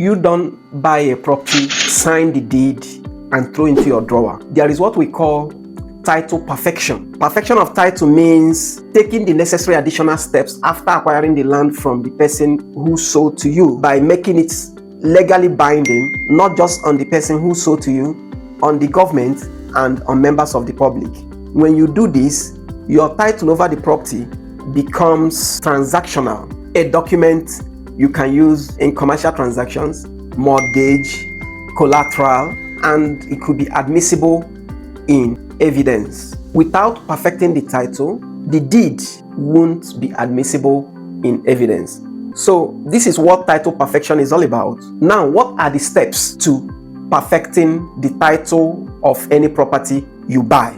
You don't buy a property, sign the deed, and throw into your drawer. There is what we call title perfection. Perfection of title means taking the necessary additional steps after acquiring the land from the person who sold to you by making it legally binding, not just on the person who sold to you, on the government, and on members of the public. When you do this, your title over the property becomes transactional, a document you can use in commercial transactions, mortgage, collateral, and it could be admissible in evidence. Without perfecting the title, the deed won't be admissible in evidence. So this is what title perfection is all about. Now, what are the steps to perfecting the title of any property you buy?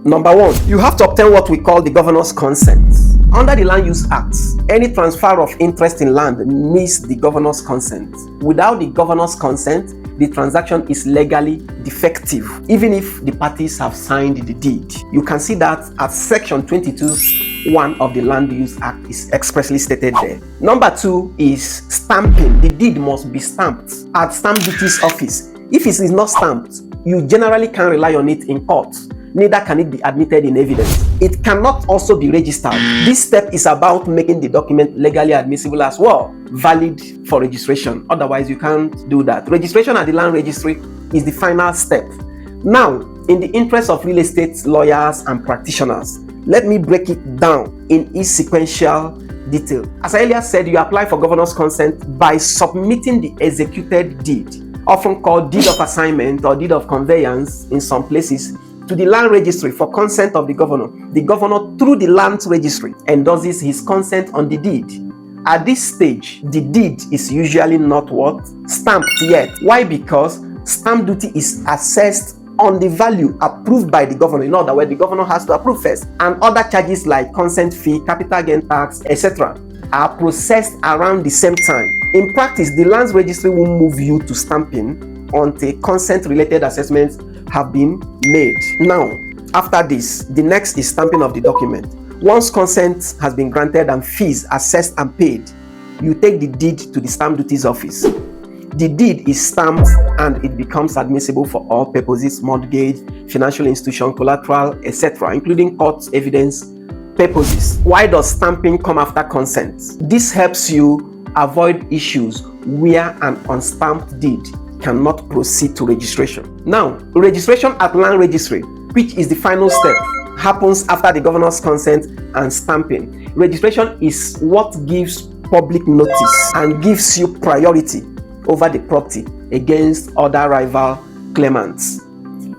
Number one, you have to obtain what we call the governor's consent. Under the Land Use Act, any transfer of interest in land needs the governor's consent. Without the governor's consent, the transaction is legally defective, even if the parties have signed the deed. You can see that at section 22(1) of the Land Use Act is expressly stated there. Number two is stamping. The deed must be stamped at stamp duty's office. If it is not stamped, you generally can't rely on it in court. Neither can it be admitted in evidence. It cannot also be registered. This step is about making the document legally admissible as well, valid for registration. Otherwise, you can't do that. Registration at the Land Registry is the final step. Now, in the interest of real estate lawyers and practitioners, let me break it down in its sequential detail. As I earlier said, you apply for governor's consent by submitting the executed deed, often called deed of assignment or deed of conveyance in some places, to the Land Registry for consent of the governor. The governor, through the Lands Registry, endorses his consent on the deed. At this stage, the deed is usually not what? Stamped yet. Why? Because stamp duty is assessed on the value approved by the governor. In other words, the governor has to approve first. And other charges like consent fee, capital gain tax, etc. are processed around the same time. In practice, the Lands Registry will move you to stamping until consent-related assessments have been made. Now, after this, the next is stamping of the document. Once consent has been granted and fees assessed and paid, you take the deed to the stamp duty's office. The deed is stamped and it becomes admissible for all purposes: mortgage, financial institution, collateral, etc., including court evidence purposes. Why does stamping come after consent? This helps you avoid issues where an unstamped deed cannot proceed to registration. Now, registration at Land Registry, which is the final step, happens after the governor's consent and stamping. Registration is what gives public notice and gives you priority over the property against other rival claimants.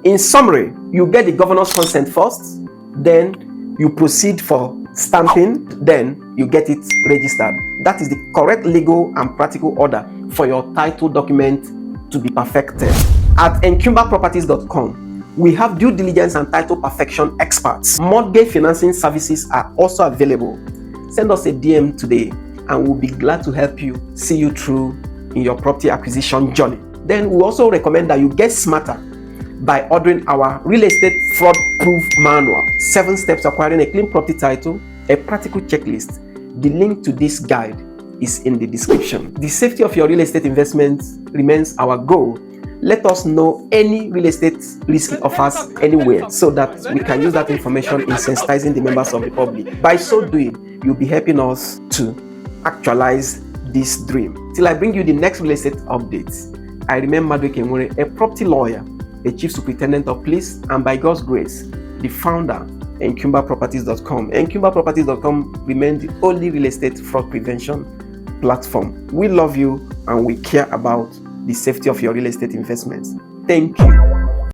In summary, you get the governor's consent first, then you proceed for stamping, then you get it registered. That is the correct legal and practical order for your title document to be perfected. At encumberedproperties.com, we have due diligence and title perfection experts. Mortgage financing services are also available. Send us a DM today and we'll be glad to help you see you through in your property acquisition journey. Then we also recommend that you get smarter by ordering our real estate fraud proof manual, 7 steps acquiring a clean property title, a practical checklist. The link to this guide is in the description. The safety of your real estate investments remains our goal. Let us know any real estate risk offers anywhere so that we can use that information in sensitizing the members of the public. By so doing, you'll be helping us to actualize this dream. Till I bring you the next real estate updates, I remain Madwe Kenwere, a property lawyer, a chief superintendent of police, and by God's grace, the founder, Encumberedproperties.com. Encumberedproperties.com remains the only real estate fraud prevention platform. We love you and we care about the safety of your real estate investments. Thank you.